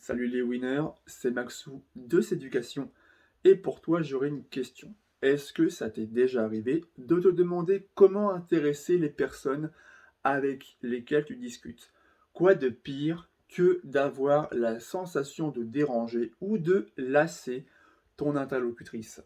Salut les winners, c'est Maxou de S'éducation et pour toi j'aurais une question. Est-ce que ça t'est déjà arrivé de te demander comment intéresser les personnes avec lesquelles tu discutes? Quoi de pire que d'avoir la sensation de déranger ou de lasser ton interlocutrice?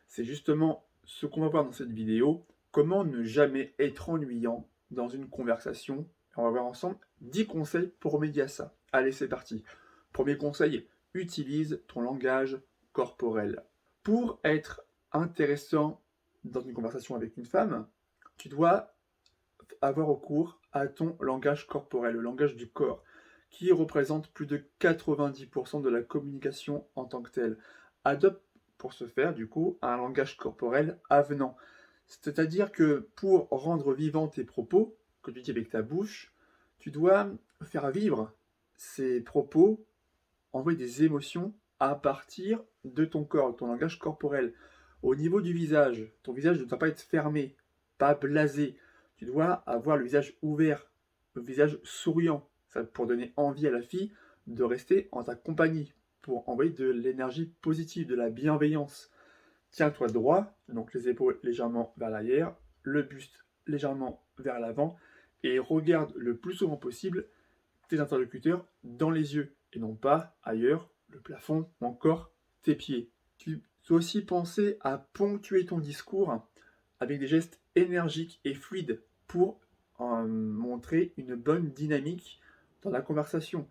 C'est justement ce qu'on va voir dans cette vidéo, comment ne jamais être ennuyant dans une conversation. On va voir ensemble 10 conseils pour remédier à ça. Allez, c'est parti. Premier conseil, utilise ton langage corporel. Pour être intéressant dans une conversation avec une femme, tu dois avoir recours à ton langage corporel, le langage du corps, qui représente plus de 90% de la communication en tant que telle. Adopte pour ce faire, du coup, un langage corporel avenant. C'est-à-dire que pour rendre vivants tes propos, que tu dis avec ta bouche, tu dois faire vivre ces propos, envoyer des émotions à partir de ton corps, ton langage corporel. Au niveau du visage, ton visage ne doit pas être fermé, pas blasé. Tu dois avoir le visage ouvert, le visage souriant, ça, pour donner envie à la fille de rester en ta compagnie, pour envoyer de l'énergie positive, de la bienveillance. Tiens-toi droit, donc les épaules légèrement vers l'arrière, le buste légèrement vers l'avant, et regarde le plus souvent possible tes interlocuteurs dans les yeux et non pas ailleurs, le plafond ou encore tes pieds. Tu dois aussi penser à ponctuer ton discours avec des gestes énergiques et fluides pour montrer une bonne dynamique dans la conversation.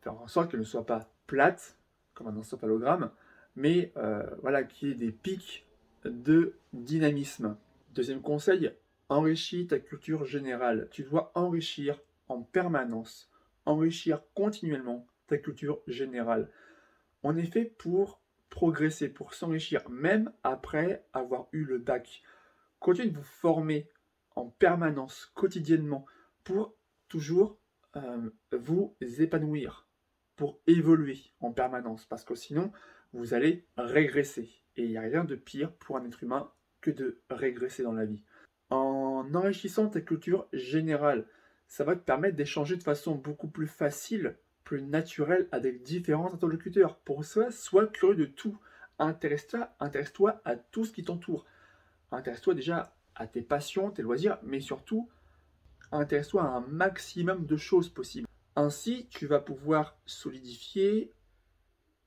Faire en sorte qu'elle ne soit pas plate, comme un encéphalogramme, mais voilà, qu'il y ait des pics de dynamisme. Deuxième conseil, enrichis ta culture générale. Tu dois enrichir en permanence, enrichir continuellement ta culture générale. On est fait pour progresser, pour s'enrichir, même après avoir eu le bac. Continuez de vous former en permanence, quotidiennement, pour toujours vous épanouir, pour évoluer en permanence, parce que sinon, vous allez régresser. Et il n'y a rien de pire pour un être humain que de régresser dans la vie. En enrichissant ta culture générale, ça va te permettre d'échanger de façon beaucoup plus facile, plus naturelle avec différents interlocuteurs. Pour ça, sois curieux de tout. Intéresse-toi à tout ce qui t'entoure. Intéresse-toi déjà à tes passions, tes loisirs, mais surtout, intéresse-toi à un maximum de choses possibles. Ainsi, tu vas pouvoir solidifier,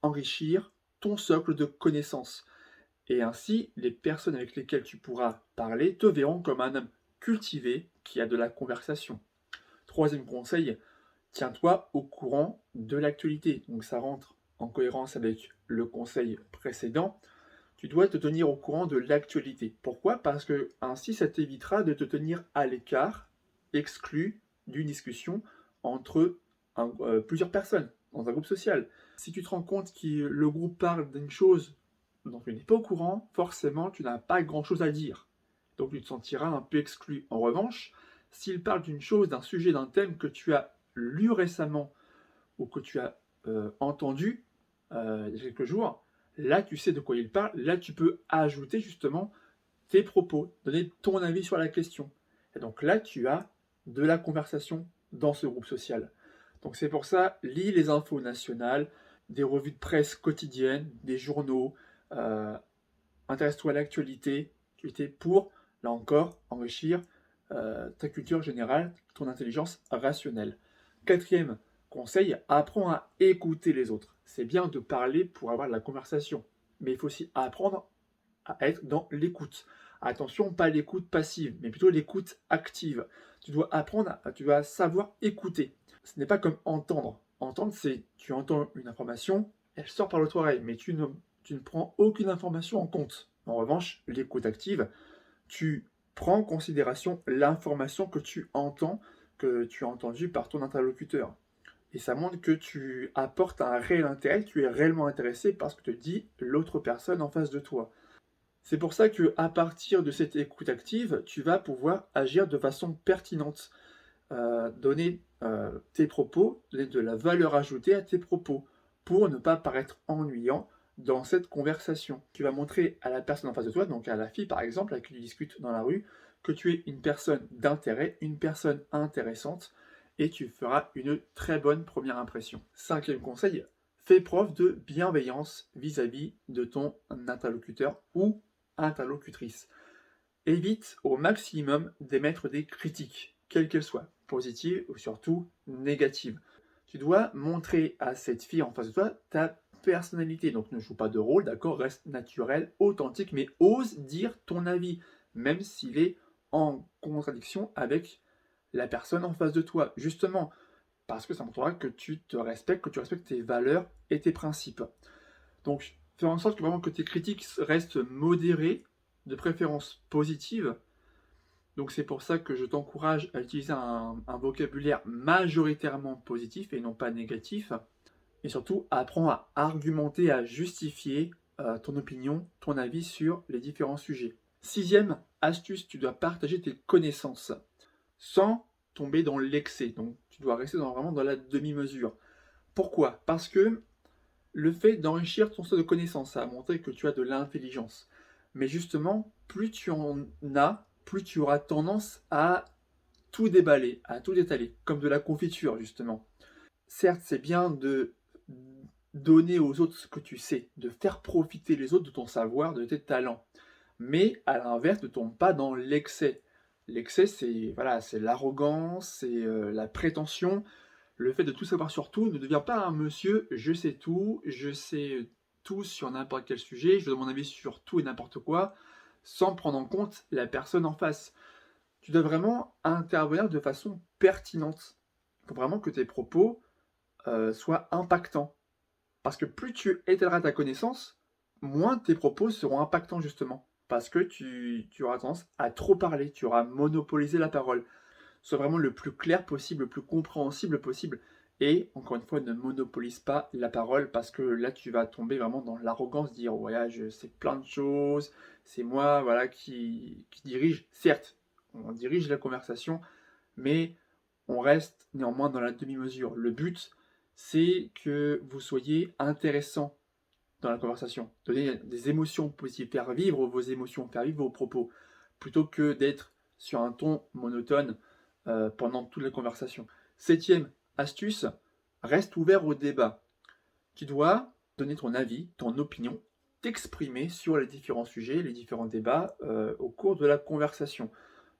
enrichir ton socle de connaissances. Et ainsi, les personnes avec lesquelles tu pourras parler te verront comme un homme cultivé qui a de la conversation. Troisième conseil, tiens-toi au courant de l'actualité. Donc ça rentre en cohérence avec le conseil précédent. Tu dois te tenir au courant de l'actualité. Pourquoi? Parce que ainsi, ça t'évitera de te tenir à l'écart, exclu d'une discussion entre plusieurs personnes dans un groupe social. Si tu te rends compte que le groupe parle d'une chose dont tu n'es pas au courant, forcément, tu n'as pas grand-chose à dire. Donc tu te sentiras un peu exclu. En revanche, s'il parle d'une chose, d'un sujet, d'un thème que tu as lu récemment ou que tu as entendu il y a quelques jours, là tu sais de quoi il parle, là tu peux ajouter justement tes propos, donner ton avis sur la question. Et donc là tu as de la conversation dans ce groupe social. Donc c'est pour ça, lis les infos nationales, des revues de presse quotidiennes, des journaux, euh, intéresse-toi à l'actualité pour, là encore, enrichir ta culture générale, ton intelligence rationnelle. Quatrième conseil, apprends à écouter les autres. C'est bien de parler pour avoir de la conversation, mais il faut aussi apprendre à être dans l'écoute. Attention, pas l'écoute passive, mais plutôt l'écoute active. Tu dois savoir écouter. Ce n'est pas comme entendre. Entendre, c'est tu entends une information, elle sort par l'autre oreille, mais tu ne prends aucune information en compte. En revanche, l'écoute active, tu prends en considération l'information que tu entends, que tu as entendue par ton interlocuteur. Et ça montre que tu apportes un réel intérêt, que tu es réellement intéressé par ce que te dit l'autre personne en face de toi. C'est pour ça que à partir de cette écoute active, tu vas pouvoir agir de façon pertinente, donner tes propos, donner de la valeur ajoutée à tes propos, pour ne pas paraître ennuyant dans cette conversation. Tu vas montrer à la personne en face de toi, donc à la fille par exemple, avec qui tu discutes dans la rue, que tu es une personne d'intérêt, une personne intéressante, et tu feras une très bonne première impression. Cinquième conseil, fais preuve de bienveillance vis-à-vis de ton interlocuteur ou interlocutrice. Évite au maximum d'émettre des critiques, quelles qu'elles soient, positives ou surtout négatives. Tu dois montrer à cette fille en face de toi ta personnalité. Donc ne joue pas de rôle, d'accord, reste naturel, authentique, mais ose dire ton avis, même s'il est en contradiction avec la personne en face de toi. Justement, parce que ça montrera que tu te respectes, que tu respectes tes valeurs et tes principes. Donc, fais en sorte que vraiment que tes critiques restent modérées, de préférence positive. Donc, c'est pour ça que je t'encourage à utiliser un vocabulaire majoritairement positif et non pas négatif. Et surtout, apprends à argumenter, à justifier ton opinion, ton avis sur les différents sujets. Sixième astuce, tu dois partager tes connaissances sans tomber dans l'excès. Donc, tu dois rester vraiment dans la demi-mesure. Pourquoi? Parce que le fait d'enrichir ton stock de connaissances, ça a montré que tu as de l'intelligence. Mais justement, plus tu en as, plus tu auras tendance à tout déballer, à tout étaler, comme de la confiture justement. Certes, c'est bien de donner aux autres ce que tu sais, de faire profiter les autres de ton savoir, de tes talents. Mais à l'inverse, ne tombe pas dans l'excès. L'excès, c'est voilà, c'est l'arrogance, c'est la prétention. Le fait de tout savoir sur tout ne devient pas un monsieur, je sais tout sur n'importe quel sujet, je donne mon avis sur tout et n'importe quoi, sans prendre en compte la personne en face. Tu dois vraiment intervenir de façon pertinente. Il faut vraiment que tes propos soient impactants. Parce que plus tu étaleras ta connaissance, moins tes propos seront impactants justement. Parce que tu auras tendance à trop parler, tu auras monopolisé la parole. Sois vraiment le plus clair possible, le plus compréhensible possible. Et encore une fois, ne monopolise pas la parole parce que là, tu vas tomber vraiment dans l'arrogance, dire ouais, je sais plein de choses, c'est moi voilà, qui dirige. Certes, on dirige la conversation, mais on reste néanmoins dans la demi-mesure. Le but, c'est que vous soyez intéressant dans la conversation, donner des émotions positives, faire vivre vos émotions, faire vivre vos propos, plutôt que d'être sur un ton monotone pendant toute la conversation. Septième astuce, reste ouvert au débat. Tu dois donner ton avis, ton opinion, t'exprimer sur les différents sujets, les différents débats au cours de la conversation.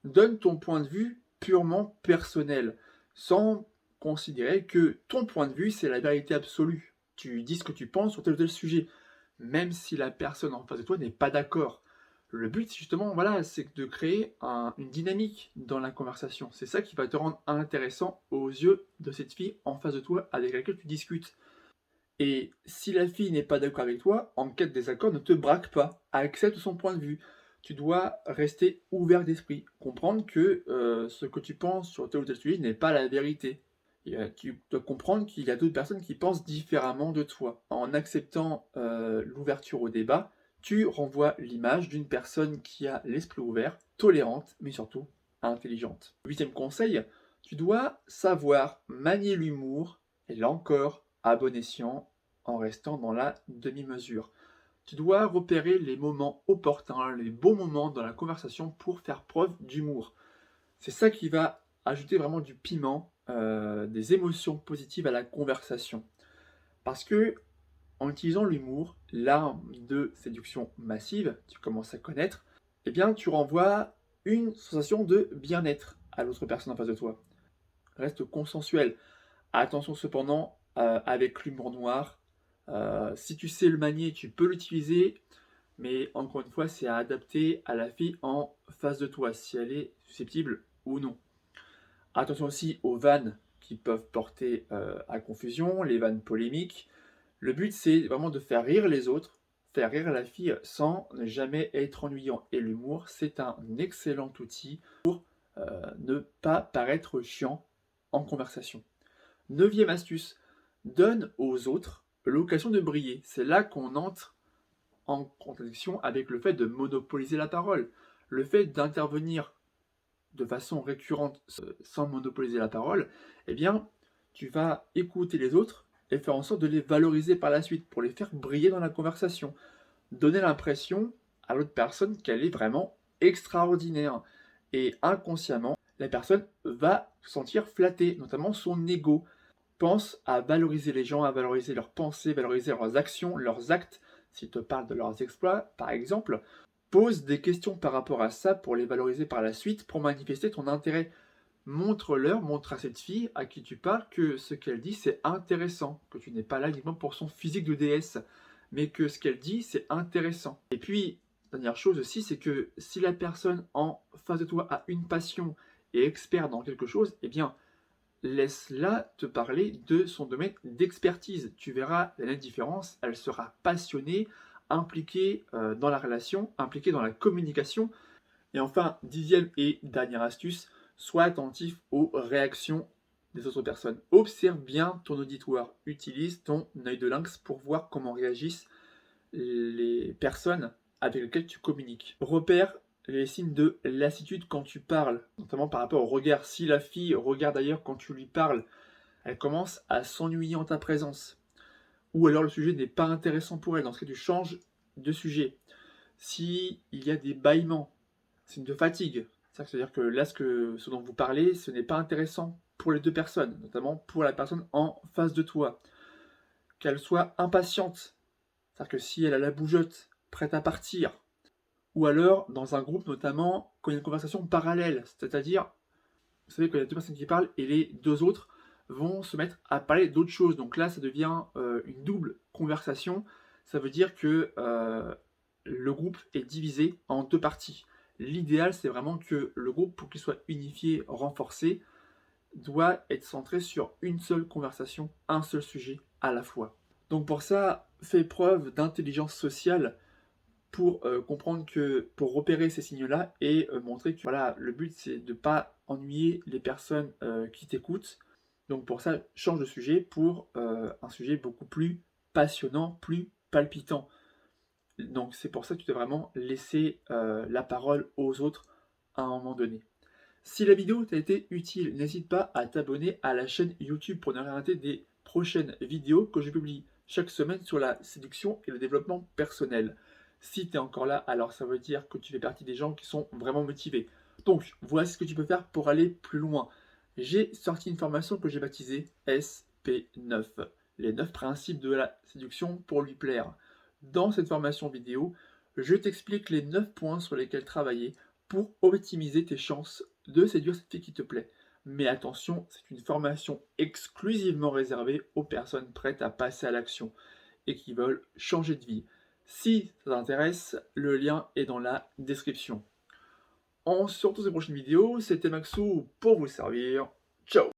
Donne ton point de vue purement personnel, sans considérer que ton point de vue, c'est la vérité absolue. Tu dis ce que tu penses sur tel ou tel sujet, même si la personne en face de toi n'est pas d'accord. Le but, justement, voilà, c'est de créer une dynamique dans la conversation. C'est ça qui va te rendre intéressant aux yeux de cette fille en face de toi avec laquelle tu discutes. Et si la fille n'est pas d'accord avec toi, en cas de désaccord, ne te braque pas, accepte son point de vue. Tu dois rester ouvert d'esprit, comprendre que ce que tu penses sur tel ou tel sujet n'est pas la vérité. Et, tu dois comprendre qu'il y a d'autres personnes qui pensent différemment de toi. En acceptant l'ouverture au débat, tu renvoies l'image d'une personne qui a l'esprit ouvert, tolérante, mais surtout intelligente. Huitième conseil, tu dois savoir manier l'humour, et là encore, à bon escient, en restant dans la demi-mesure. Tu dois repérer les moments opportuns, les bons moments dans la conversation pour faire preuve d'humour. C'est ça qui va ajouter vraiment du piment, des émotions positives à la conversation. Parce que en utilisant l'humour, l'arme de séduction massive, tu commences à connaître, eh bien tu renvoies une sensation de bien-être à l'autre personne en face de toi. Reste consensuel. Attention cependant, avec l'humour noir, si tu sais le manier, tu peux l'utiliser, mais encore une fois, c'est à adapter à la fille en face de toi, si elle est susceptible ou non. Attention aussi aux vannes qui peuvent porter à confusion, les vannes polémiques. Le but, c'est vraiment de faire rire les autres, faire rire la fille sans ne jamais être ennuyant. Et l'humour, c'est un excellent outil pour ne pas paraître chiant en conversation. Neuvième astuce, donne aux autres l'occasion de briller. C'est là qu'on entre en contradiction avec le fait de monopoliser la parole. Le fait d'intervenir de façon récurrente sans monopoliser la parole, eh bien, tu vas écouter les autres et faire en sorte de les valoriser par la suite pour les faire briller dans la conversation. Donner l'impression à l'autre personne qu'elle est vraiment extraordinaire. Et inconsciemment, la personne va se sentir flattée, notamment son ego. Pense à valoriser les gens, à valoriser leurs pensées, valoriser leurs actions, leurs actes. S'ils te parlent de leurs exploits, par exemple, pose des questions par rapport à ça pour les valoriser par la suite, pour manifester ton intérêt. Montre-leur, montre à cette fille à qui tu parles que ce qu'elle dit c'est intéressant, que tu n'es pas là uniquement pour son physique de déesse, mais que ce qu'elle dit c'est intéressant. Et puis, dernière chose aussi, c'est que si la personne en face de toi a une passion et est expert dans quelque chose, eh bien, laisse-la te parler de son domaine d'expertise. Tu verras la nette différence, elle sera passionnée, impliquée dans la relation, impliquée dans la communication. Et enfin, dixième et dernière astuce, sois attentif aux réactions des autres personnes. Observe bien ton auditoire, utilise ton œil de lynx pour voir comment réagissent les personnes avec lesquelles tu communiques. Repère les signes de lassitude quand tu parles, notamment par rapport au regard. Si la fille regarde ailleurs quand tu lui parles, elle commence à s'ennuyer en ta présence. Ou alors le sujet n'est pas intéressant pour elle, dans ce cas tu changes de sujet. Si il y a des bâillements, signe de fatigue, c'est-à-dire que là ce dont vous parlez, ce n'est pas intéressant pour les deux personnes, notamment pour la personne en face de toi. Qu'elle soit impatiente, c'est-à-dire que si elle a la bougeotte, prête à partir, ou alors dans un groupe notamment, quand il y a une conversation parallèle, c'est-à-dire, vous savez qu'il y a deux personnes qui parlent et les deux autres vont se mettre à parler d'autres choses. Donc là, ça devient une double conversation. Ça veut dire que le groupe est divisé en deux parties. L'idéal, c'est vraiment que le groupe, pour qu'il soit unifié, renforcé, doit être centré sur une seule conversation, un seul sujet à la fois. Donc pour ça, fais preuve d'intelligence sociale pour comprendre que, pour repérer ces signes-là et montrer que voilà, le but c'est de ne pas ennuyer les personnes qui t'écoutent. Donc pour ça, change de sujet pour un sujet beaucoup plus passionnant, plus palpitant. Donc c'est pour ça que tu dois vraiment laisser la parole aux autres à un moment donné. Si la vidéo t'a été utile, n'hésite pas à t'abonner à la chaîne YouTube pour ne rien rater des prochaines vidéos que je publie chaque semaine sur la séduction et le développement personnel. Si tu es encore là, alors ça veut dire que tu fais partie des gens qui sont vraiment motivés. Donc, voici ce que tu peux faire pour aller plus loin. J'ai sorti une formation que j'ai baptisée SP9, les 9 principes de la séduction pour lui plaire. Dans cette formation vidéo, je t'explique les 9 points sur lesquels travailler pour optimiser tes chances de séduire cette fille qui te plaît. Mais attention, c'est une formation exclusivement réservée aux personnes prêtes à passer à l'action et qui veulent changer de vie. Si ça t'intéresse, le lien est dans la description. En surtout ces prochaines vidéos, c'était Maxou pour vous servir. Ciao!